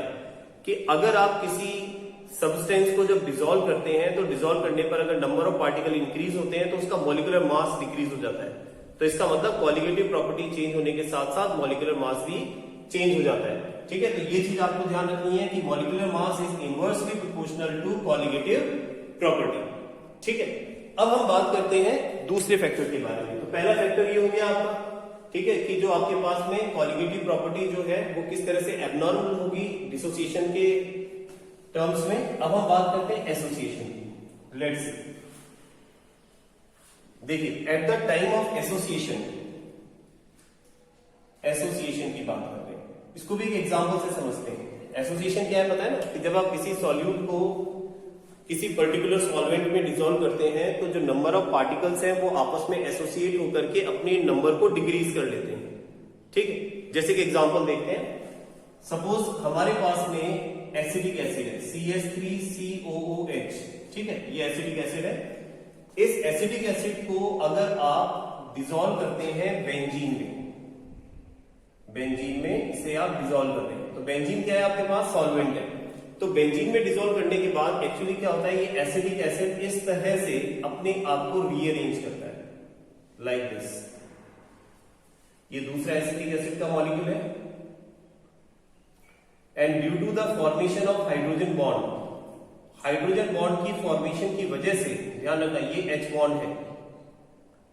कि अगर आप किसी सब्सटेंस को जब डिसॉल्व करते हैं तो डिसॉल्व करने पर अगर नंबर ऑफ पार्टिकल इंक्रीज होते हैं तो उसका मॉलिक्यूलर मास डिक्रीज हो जाता है। तो इसका मतलब कॉलिगेटिव प्रॉपर्टी चेंज होने के साथ साथ मॉलिक्यूलर मास भी चेंज हो जाता है, ठीक है। तो ये चीज आपको ध्यान रखनी है कि molecular mass is inversely proportional to colligative property, ठीक है। अब हम बात करते हैं दूसरे फैक्टर के बारे में। तो पहला फैक्टर ये हो गया आपका, ठीक है, कि जो आपके पास में कॉलिगेटिव प्रॉपर्टी जो है वो किस तरह से एबनॉर्मल होगी डिसोसिएशन के टर्म्स में। अब हम बात करते हैं एसोसिएशन की। लेट्स देखिए at the time of association की बात करते हैं, इसको भी एक एग्जांपल से समझते हैं। एसोसिएशन क्या है पता है ना, कि जब आप किसी सॉल्यूट को किसी पर्टिकुलर सॉल्वेंट में डिसॉल्व करते हैं तो जो नंबर ऑफ पार्टिकल्स हैं वो आपस में एसोसिएट होकर के अपने नंबर को डिक्रीज कर लेते हैं, ठीक है। जैसे कि एग्जांपल देखते हैं, सपोज हमारे पास में एसिडिक एसिड है CH3COOH, ठीक है, ये एसिडिक एसिड है। इस एसिडिक एसिड को अगर आप डिसॉल्व करते हैं बेंजीन में इसे आप डिसॉल्व कर रहे हैं, तो बेंजीन क्या है आपके पास? सॉल्वेंट है। तो बेंजीन में डिसॉल्व करने के बाद एक्चुअली क्या होता है, ये एसिडिक एसिड इस तरह से अपने आप को रीअरेंज करता है, लाइक दिस। ये दूसरा एसिडिक एसिड का मॉलिक्यूल है, and due to the formation of hydrogen bond, hydrogen bond की फॉर्मेशन की वजह से, ध्यान रखना ये H बॉन्ड है,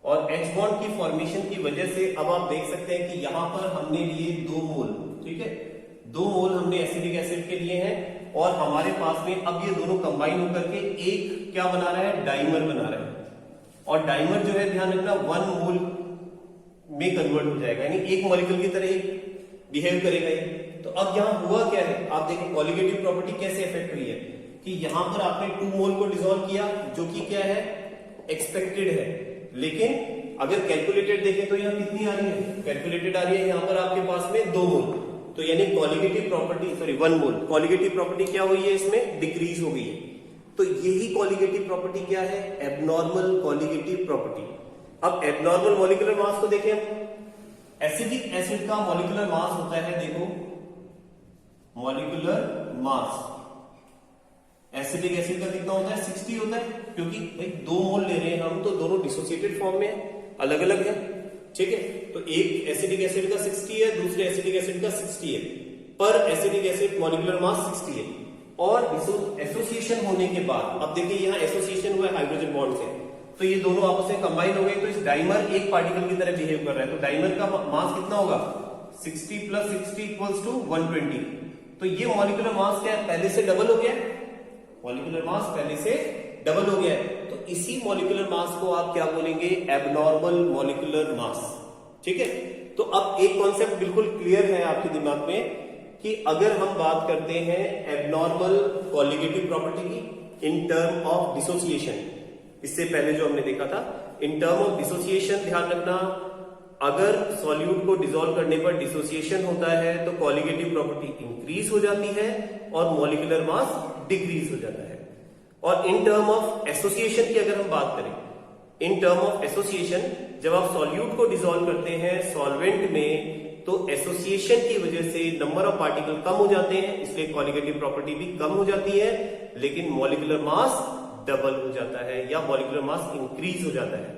और H बॉन्ड की फॉर्मेशन की वजह से अब आप देख सकते हैं कि यहां पर हमने लिए 2 मोल, ठीक है, 2 मोल हमने एसिटिक एसिड के लिए हैं, और हमारे पास में अब ये दोनों कंबाइन होकर के एक क्या बना रहा है, डाइमर बना रहा है, और डाइमर जो है ध्यान रखना 1 मोल में कन्वर्ट हो जाएगा, यानी एक मॉलिक्यूल की तरह बिहेव करेगा ये। तो अब यहां हुआ क्या है, आप देखिए कॉलिगेटिव प्रॉपर्टी कैसे इफेक्ट हुई है कि यहां पर आपने 2 मोल को डिसॉल्व किया, जो कि क्या है, एक्सपेक्टेड है, लेकिन अगर कैलकुलेटेड देखें तो यहां कितनी आ रही है, कैलकुलेटेड आ रही है यहां पर आपके पास में 2 मोल, तो यानी कॉलिगेटिव प्रॉपर्टी, सॉरी 1 मोल, कॉलिगेटिव प्रॉपर्टी क्या हुई है, इसमें डिक्रीज हो गई है। तो यही कॉलिगेटिव प्रॉपर्टी क्या है, एबनॉर्मल कॉलिगेटिव प्रॉपर्टी। अब एबनॉर्मल मॉलिक्यूलर मास को देखें, एसिडिक एसिड का मॉलिक्यूलर मास होता है, देखो मॉलिक्यूलर मास एसिडिक एसिड का कितना होता है, 60 होता है, क्योंकि भाई 2 मोल ले रहे हैं हम, तो दोनों डिसोसिएटेड फॉर्म में अलग अलग है, ठीक है। तो एक एसिडिक एसिड का 60 है, दूसरे एसिडिक एसिड का 60 है, पर एसिडिक एसिड मॉलिक्यूलर मास 60 है, और एसोसिएशन होने के बाद, अब देखिए यहाँ एसोसिएशन हुआ है हाइड्रोजन बॉन्ड से, तो ये दोनों आपस में कंबाइन हो गए, तो इस डाइमर एक पार्टिकल की तरह बिहेव कर रहा है, तो डाइमर का मास कितना होगा, 60 + 60 = 120। तो ये मॉलिक्यूलर मास क्या है, पहले से डबल हो गया, मॉलिक्यूलर मास पहले से डबल हो गया है, तो इसी मॉलिक्यूलर मास को आप क्या बोलेंगे, एबनॉर्मल मॉलिक्यूलर मास, ठीक है। तो अब एक कॉन्सेप्ट बिल्कुल क्लियर है आपके दिमाग में कि अगर हम बात करते हैं एबनॉर्मल कॉलिगेटिव प्रॉपर्टी की इन टर्म ऑफ डिसोसिएशन, इससे पहले जो हमने देखा था इन टर्म ऑफ डिसोसिएशन, ध्यान रखना अगर सॉल्यूट को डिसॉल्व करने पर डिसोसिएशन होता है तो कॉलिगेटिव प्रॉपर्टी इंक्रीज हो जाती है और मॉलिक्यूलर मास डिक्रीज हो जाता है। और इन टर्म ऑफ एसोसिएशन की अगर हम बात करें, इन टर्म ऑफ एसोसिएशन, जब आप सॉल्यूट को डिसॉल्व करते हैं सॉल्वेंट में, तो एसोसिएशन की वजह से नंबर ऑफ पार्टिकल कम हो जाते हैं, इसलिए कॉलिगेटिव प्रॉपर्टी भी कम हो जाती है, लेकिन मॉलिक्यूलर मास डबल हो जाता है या मॉलिक्यूलर मास इंक्रीज हो जाता है।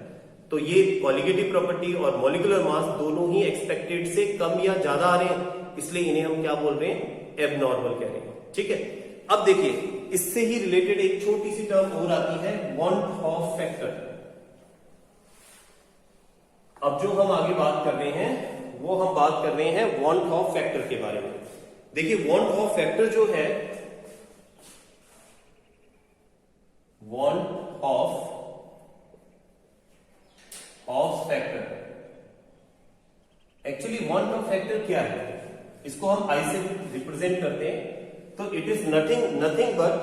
तो ये कॉलिगेटिव प्रॉपर्टी और मॉलिक्यूलर मास दोनों ही एक्सपेक्टेड से कम या ज्यादा आ रहे हैं, इसलिए इन्हें हम क्या बोल रहे हैं, एबनॉर्मल कह रहे हैं, ठीक है। अब देखिए इससे ही रिलेटेड एक छोटी सी टर्म और आती है, वांट ऑफ फैक्टर। अब जो हम आगे बात कर रहे हैं वो हम बात कर रहे हैं वांट ऑफ फैक्टर के बारे में। देखिए वांट ऑफ फैक्टर जो है, want Hoff factor, actually want Hoff factor क्या है, इसको हम आई से रिप्रेजेंट करते हैं, तो it is nothing but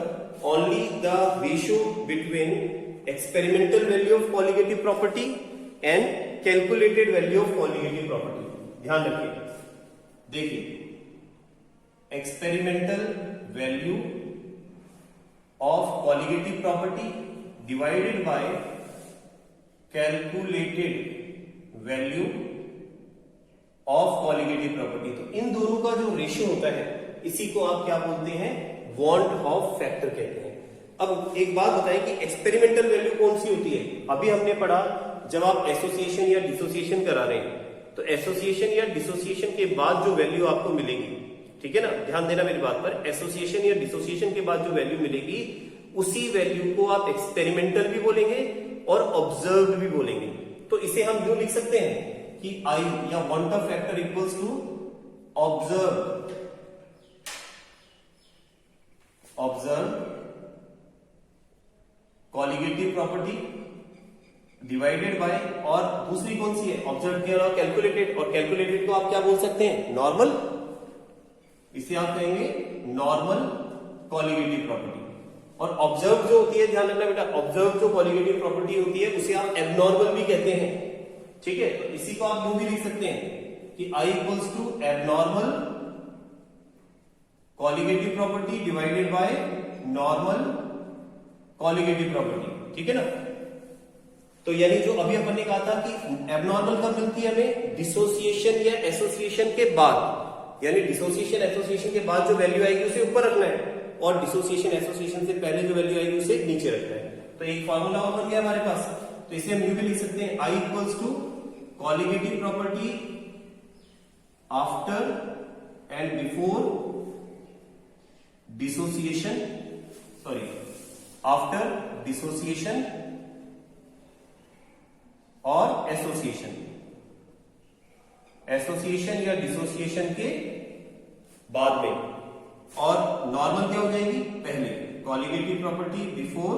only the ratio between experimental value of colligative property and calculated value of colligative property. ध्यान रखिए, देखिए experimental value of colligative property divided bye calculated value of colligative property, तो इन दोनों का जो ratio होता है इसी को आप क्या बोलते हैं, वांट ऑफ फैक्टर कहते हैं। अब एक बात बताएं कि एक्सपेरिमेंटल वैल्यू कौन सी होती है, अभी हमने पढ़ा जब आप एसोसिएशन या डिसोसिएशन करा रहे हैं, तो एसोसिएशन या डिसोसिएशन के बाद जो वैल्यू आपको मिलेगी, ठीक है ना, ध्यान देना मेरी बात पर, एसोसिएशन या डिसोसिएशन के बाद जो वैल्यू मिलेगी उसी वैल्यू को आप एक्सपेरिमेंटल भी बोलेंगे और ऑब्जर्व्ड भी बोलेंगे। तो इसे हम यूं लिख सकते हैं कि आई या van't Hoff factor equals to observed colligative property divided by, और दूसरी कौन सी है, ऑब्जर्व के अलावा कैलकुलेटेड, और कैलकुलेटेड को आप क्या बोल सकते हैं, नॉर्मल, इसे आप कहेंगे नॉर्मल कॉलिगेटिव प्रॉपर्टी। और ऑब्जर्व जो होती है, ध्यान रखना बेटा, ऑब्जर्व जो कॉलिगेटिव प्रॉपर्टी होती है उसे आप एबनॉर्मल भी कहते हैं, ठीक है। तो इसी को आप यूं भी लिख सकते हैं कि I equals to abnormal colligative property divided by normal colligative property, ठीक है ना। तो यानी जो अभी अपन ने कहा था कि एबनॉर्मल कब मिलती है हमें, डिसोसिएशन या एसोसिएशन के बाद, यानी डिसोसिएशन एसोसिएशन के बाद जो वैल्यू आएगी उसे ऊपर रखना है, और डिसोसिएशन एसोसिएशन से पहले जो वैल्यू आएगी उसे नीचे रखना है। तो एक फॉर्मूला और बन गया हमारे पास, तो इसे हम यूं भी लिख सकते हैं, I equals to colligative property after and before dissociation, sorry after dissociation और एसोसिएशन, एसोसिएशन या डिसोसिएशन के बाद में, और नॉर्मल क्या हो जाएगी पहले, कॉलिगेटिव प्रॉपर्टी बिफोर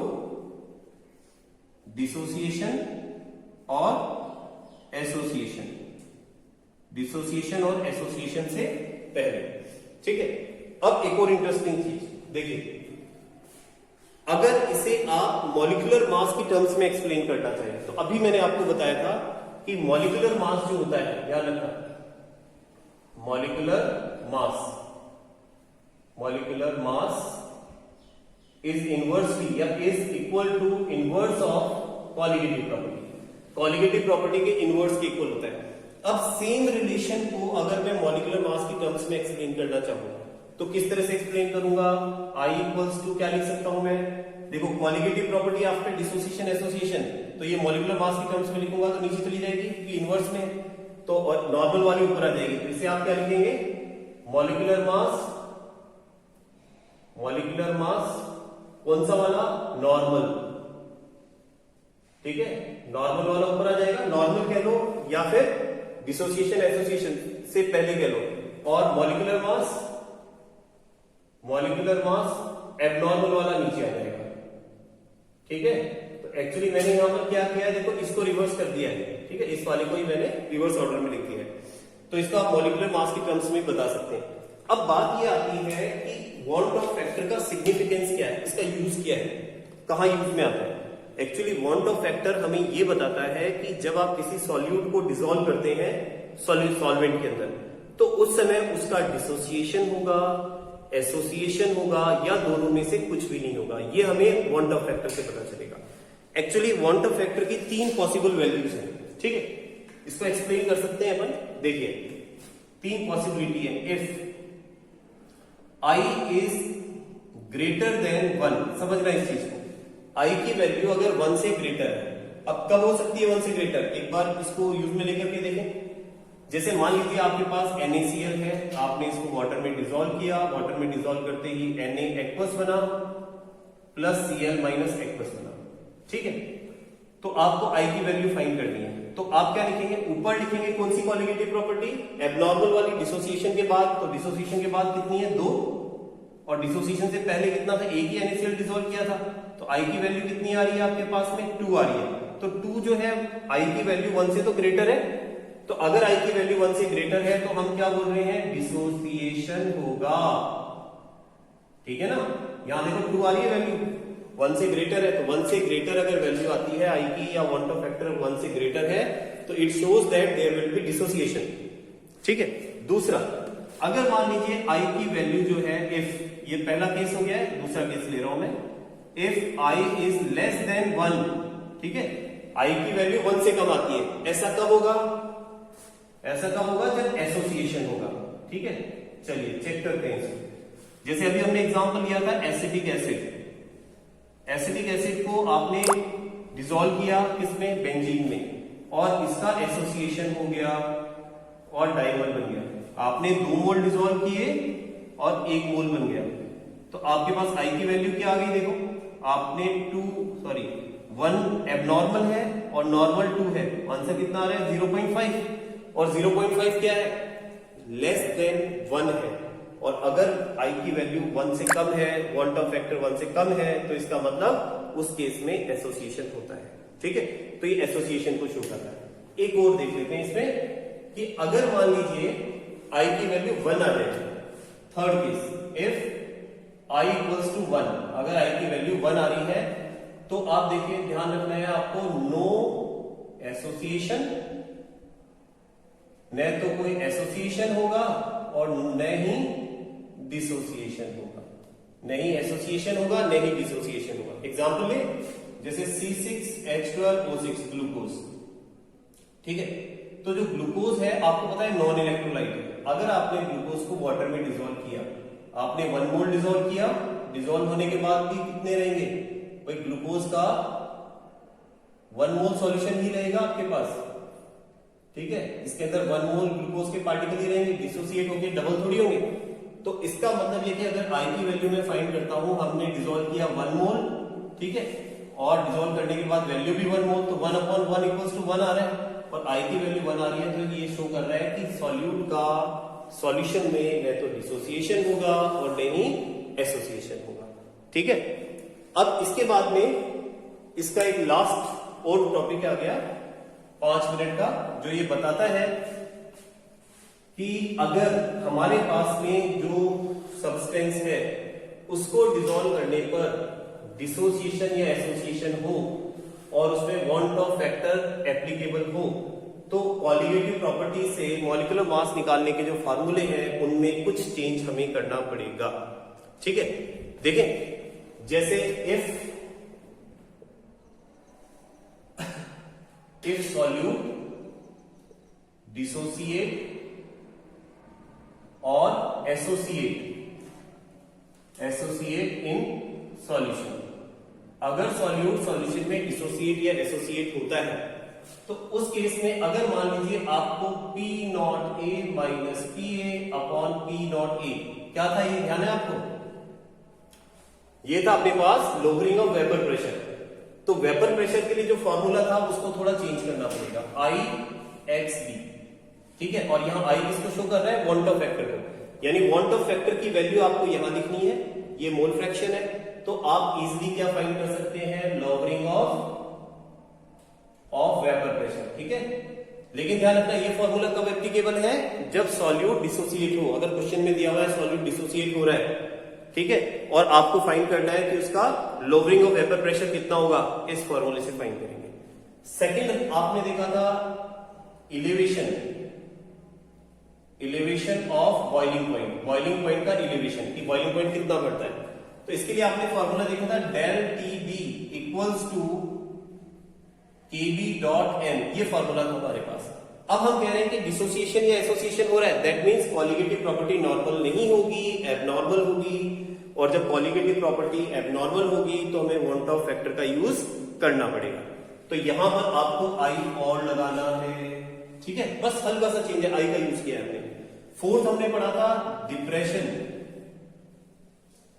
डिसोसिएशन और एसोसिएशन, डिसोसिएशन और एसोसिएशन से पहले। ठीक है, अब एक और इंटरेस्टिंग चीज देखिए, अगर इसे आप मॉलिक्यूलर मास की टर्म्स में एक्सप्लेन करना चाहें तो अभी मैंने आपको बताया था कि मॉलिक्यूलर मास जो होता है, ध्यान रखना, मॉलिक्यूलर मास इज इनवर्सली या is equal to inverse of colligative property, colligative property के इनवर्स के इक्वल होता है। अब सेम रिलेशन को अगर मैं मॉलिक्यूलर मास की टर्म्स में एक्सप्लेन करना चाहूँ तो किस तरह से एक्सप्लेन करूंगा, I इक्वल्स टू क्या लिख सकता हूं मैं, देखो colligative property after dissociation association, तो ये मॉलिक्यूलर मास की टर्म्स में लिखूंगा तो नीचे चली जाएगी क्योंकि इनवर्स में, तो नॉर्मल वाली ऊपर आ जाएगी, तो इसे आप क्या लिखेंगे, मॉलिक्यूलर मास कौन सा वाला, नॉर्मल। ठीक है, नॉर्मल वाला ऊपर आ जाएगा, नॉर्मल कह लो या फिर डिसोसिएशन एसोसिएशन से पहले कह लो, और मॉलिक्यूलर मास एबनॉर्मल वाला नीचे आ जाएगा। ठीक है, तो एक्चुअली मैंने यहां पर क्या किया है, देखो इसको रिवर्स कर दिया है। ठीक है, इस वाले को ही मैंने रिवर्स ऑर्डर में लिख दिया है, तो इसको आप मॉलिक्यूलर मास की टर्म्स में बता सकते हैं। अब बात ये आती है कि वॉन्ट ऑफ फैक्टर का सिग्निफिकेंस क्या है, इसका यूज क्या है, कहां यूज में आता है। एक्चुअली वॉन्ट ऑफ फैक्टर हमें ये बताता है कि जब आप किसी सॉल्यूट को डिसॉल्व करते हैं सॉल्वेंट के अंदर, तो उस समय उसका डिसोसिएशन होगा, एसोसिएशन होगा, या दोनों में से कुछ भी नहीं होगा। ये हमें वॉन्ट ऑफ फैक्टर से पता चलेगा। एक्चुअली वॉन्ट ऑफ फैक्टर की 3 पॉसिबल वैल्यूज हैं। ठीक है, इसको एक्सप्लेन कर सकते हैं अपन, देखिए 3 पॉसिबिलिटी है। If I is greater than 1, समझना इस चीज को, I की वैल्यू अगर 1 से ग्रेटर है, अब कब हो सकती है 1 से ग्रेटर, एक बार इसको यूज में लेकर के देखें। जैसे मान लीजिए आपके पास NaCl है, आपने इसको वाटर में डिसॉल्व किया, वाटर में डिसॉल्व करते ही Na एक्वस बना प्लस Cl माइनस एक्वस बना। ठीक है, तो आपको I की वैल्यू फाइंड करनी है, तो आप क्या लिखेंगे, ऊपर लिखेंगे कौन सी कॉलिगेटिव प्रॉपर्टी, एबनॉर्मल वाली, डिसोसिएशन के बाद, तो डिसोसिएशन के बाद कितनी है 2, और डिसोसिएशन से पहले कितना था, एक ही NaCl डिसॉल्व किया था, तो I की वैल्यू कितनी आ रही है आपके पास में, 2 आ रही है। तो 2 जो है I की वैल्यू 1 से तो ग्रेटर है, तो अगर I की वैल्यू 1 से ग्रेटर है तो हम क्या बोल रहे हैं, डिसोसिएशन होगा। ठीक है ना, यहां देखो 2 आ रही है वैल्यू, 1 से ग्रेटर है, तो 1 से ग्रेटर अगर वैल्यू आती है I की, या वॉन्ट ऑफ फैक्टर 1 से ग्रेटर है, तो it shows that there will be dissociation. ठीक है, दूसरा, अगर मान लीजिए I की वैल्यू जो है, इफ, ये पहला केस हो गया है, दूसरा केस ले रहा हूं मैं, if I is less than 1, ठीक है, I की वैल्यू 1 से कम आती है, ऐसा कब होगा, ऐसा कब होगा, जब एसोसिएशन होगा। ठीक है, चलिए चेक करते हैं इसको। जैसे अभी हमने एग्जांपल लिया था एसिटिक एसिड, एसिटिक एसिड को आपने डिसॉल्व किया किसमें, बेंजीन में, और इसका एसोसिएशन हो गया और डाइमर बन गया। आपने 2 मोल डिसॉल्व किए और 1 मोल बन गया, तो आपके पास I की वैल्यू क्या आ गई, देखो आपने 1 एबनॉर्मल है और नॉर्मल 2 है, आंसर कितना आ रहा है 0.5, और 0.5 क्या है, लेस देन 1 है, और अगर I की वैल्यू 1 से कम है, वॉन्ट ऑफ फैक्टर 1 से कम है, तो इसका मतलब उस केस में एसोसिएशन होता है। ठीक है, तो ये एसोसिएशन को शो करता है। एक और देख लेते हैं इसमें कि अगर मान लीजिए I की वैल्यू 1 आ जाए, third case, if I equals to 1, अगर I की वैल्यू 1 आ रही है, तो आप देखिए, ध्यान रखना है आपको, नो एसोसिएशन, न तो कोई एसोसिएशन होगा और न ही डिसोसिएशन होगा, नहीं एसोसिएशन होगा, नहीं डिसोसिएशन होगा। एग्जांपल ले, जैसे C6H12O6 ग्लूकोज। ठीक है, तो जो ग्लूकोज है आपको पता है नॉन इलेक्ट्रोलाइट है। अगर आपने ग्लूकोज को वाटर में डिसॉल्व किया, आपने 1 मोल डिसॉल्व किया, डिसॉल्व होने के बाद भी कितने रहेंगे भाई, ग्लूकोज का 1 मोल सॉल्यूशन ही रहेगा आपके पास। ठीक है, इसके अंदर 1 मोल ग्लूकोज के पार्टिकल ही रहेंगे, डिसोसिएट होंगे, डबल थोड़ी होंगे। तो इसका मतलब ये कि अगर I की वैल्यू में फाइंड करता हूं, हमने डिसॉल्व किया 1 मोल, ठीक है, और डिसॉल्व करने के बाद वैल्यू भी 1 मोल, तो 1/1 इक्वल्स टू 1 आ रहा है और आई की वैल्यू 1 आ रही है, तो ये शो कर रहा है कि सॉल्यूट का सॉल्यूशन में न तो डिसोसिएशन होगा और न ही एसोसिएशन होगा। ठीक है, अब इसके बाद में इसका एक लास्ट और टॉपिक आ गया 5 मिनट का, जो ये बताता है कि अगर हमारे पास में जो सब्सटेंस है उसको डिसॉल्व करने पर डिसोसिएशन या एसोसिएशन हो और उसमें वांट ऑफ फैक्टर एप्लीकेबल हो, तो कॉलिगेटिव प्रॉपर्टी से मॉलिक्यूलर मास निकालने के जो फार्मूले हैं उनमें कुछ चेंज हमें करना पड़ेगा। ठीक है, देखें जैसे इफ सॉल्यूट डिसोसिएट और एसोसिएट इन सॉल्यूशन, अगर सॉल्यूट सॉल्यूशन में डिसोसिएट या एसोसिएट होता है तो उस केस में अगर मान लीजिए आपको P0A minus PA upon P0A, क्या था ये ध्यान है आपको, ये था अपने पास लोअरिंग ऑफ वेपर प्रेशर। तो वेपर प्रेशर के लिए जो फॉर्मूला था उसको थोड़ा चेंज करना पड़ेगा, IXB। ठीक है, और यहां I किसको शो कर रहा है, वांट ऑफ फैक्टर को, यानी वांट ऑफ फैक्टर की वैल्यू आपको यहां लिखनी है, ये मोल फ्रैक्शन है, तो आप इजिली क्या फाइंड कर सकते हैं, लोअरिंग ऑफ वेपर प्रेशर। ठीक है, लेकिन ध्यान रखना ये फॉर्मूला कब एप्लीकेबल है, जब सॉल्यूट डिसोसिएट हो। अगर क्वेश्चन में दिया हुआ है सॉल्यूट डिसोसिएट हो रहा है, ठीक है, और आपको फाइंड करना है कि उसका लोअरिंग ऑफ वेपर प्रेशर कितना होगा, इस फॉर्मूले से फाइंड करेंगे। सेकंड आपने देखा था इलेवेशन ऑफ बॉइलिंग पॉइंट का इलेवेशन, कि बॉइलिंग पॉइंट कितना बढ़ता है। तो इसके लिए आपने फॉर्मूला देखा था del TB equals to KB dot M, ये फॉर्मूला था हमारे पास। अब हम कह रहे हैं कि डिसोसिएशन या एसोसिएशन हो रहा है, that means colligative property normal नहीं होगी, एबनॉर्मल होगी, और जब कॉलिगेटिव प्रॉपर्टी एबनॉर्मल होगी तो हमें वांट ऑफ फैक्टर का यूज करना पड़ेगा। तो यहां पर आपको I और लगाना है। ठीक है, बस हल्का सा चेंज है, I का यूज किया है हमने। फोर्थ हमने पढ़ा था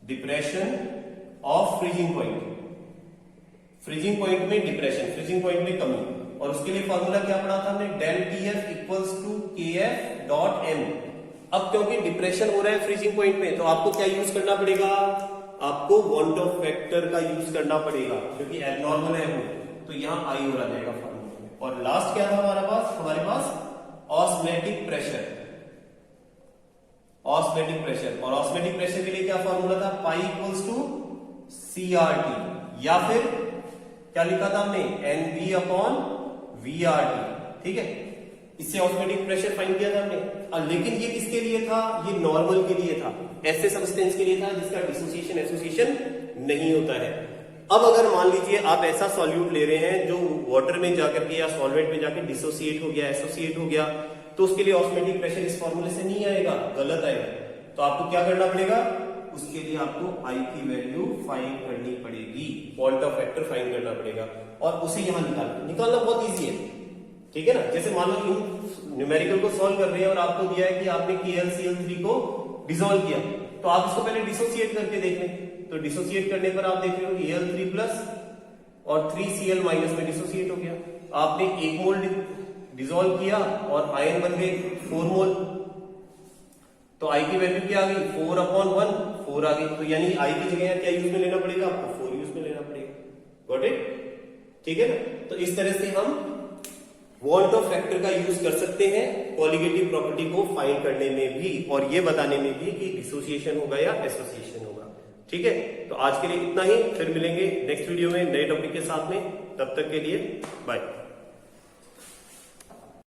डिप्रेशन ऑफ फ्रीजिंग पॉइंट में डिप्रेशन, फ्रीजिंग पॉइंट में कमी, और उसके लिए फॉर्मूला क्या पढ़ा था हमने, del TF equals to KF dot M। अब क्योंकि डिप्रेशन हो रहा है फ्रीजिंग पॉइंट में, तो आपको क्या यूज करना पड़ेगा, आपको वांट ऑफ फैक्टर का यूज करना पड़ेगा, क्योंकि एबनॉर्मल है वो, तो यहां I हो जाएगा फॉर्मूला में। और लास्ट क्या था हमारे पास ऑस्मोटिक प्रेशर, और ऑस्मोटिक प्रेशर के लिए क्या फॉर्मूला था, पाई इक्वल्स टू CRT, या फिर क्या लिखा था हमने, NV अपॉन VRT। ठीक है, इससे ऑस्मोटिक प्रेशर फाइंड किया था हमने। लेकिन ये किसके लिए था, ये नॉर्मल के लिए था, ऐसे सब्सटेंस के लिए था जिसका डिसोसिएशन एसोसिएशन नहीं होता है। अब अगर मान लीजिए आप ऐसा सॉल्यूट ले रहे हैं जो वाटर में जाकर के या सॉल्वेंट में जाकर डिसोसिएट हो गया, एसोसिएट हो गया, तो उसके लिए ऑस्मोटिक प्रेशर इस फॉर्मूले से नहीं आएगा, गलत आएगा। तो आपको क्या करना पड़ेगा, उसके लिए आपको I की वैल्यू फाइंड करनी पड़ेगी, वांट ऑफ फैक्टर फाइंड करना पड़ेगा, और उसे यहां निकालना बहुत इजी है। ठीक है ना, जैसे मान लो इन न्यूमेरिकल को सॉल्व कर रहे हैं और आपको दिया है कि आपने KlCl3 को डिसॉल्व किया, तो आप इसको पहले डिसोसिएट करके देख लें। तो डिसोसिएट करने पर आप देख रहे हो कि Al3 प्लस और 3Cl माइनस में डिसोसिएट हो गया। आपने 1 मोल डिसॉल्व किया और आयन बन गए 4 मोल, तो I की वैल्यू क्या आ गई, 4/1, 4 आ गई। तो यानी I की जगह क्या यूज में लेना पड़ेगा, आपको 4 यूज में लेना पड़ेगा। गॉट इट, ठीक है ना। तो इस तरह से हम वांट ऑफ फैक्टर का यूज कर सकते हैं कॉलिगेटिव प्रॉपर्टी को फाइंड करने में भी, और ये बताने में भी कि डिसोसिएशन होगा या एसोसिएशन होगा। ठीक है, तो आज के लिए इतना ही, फिर मिलेंगे नेक्स्ट वीडियो में नए टॉपिक के साथ में। तब तक के लिए बाय।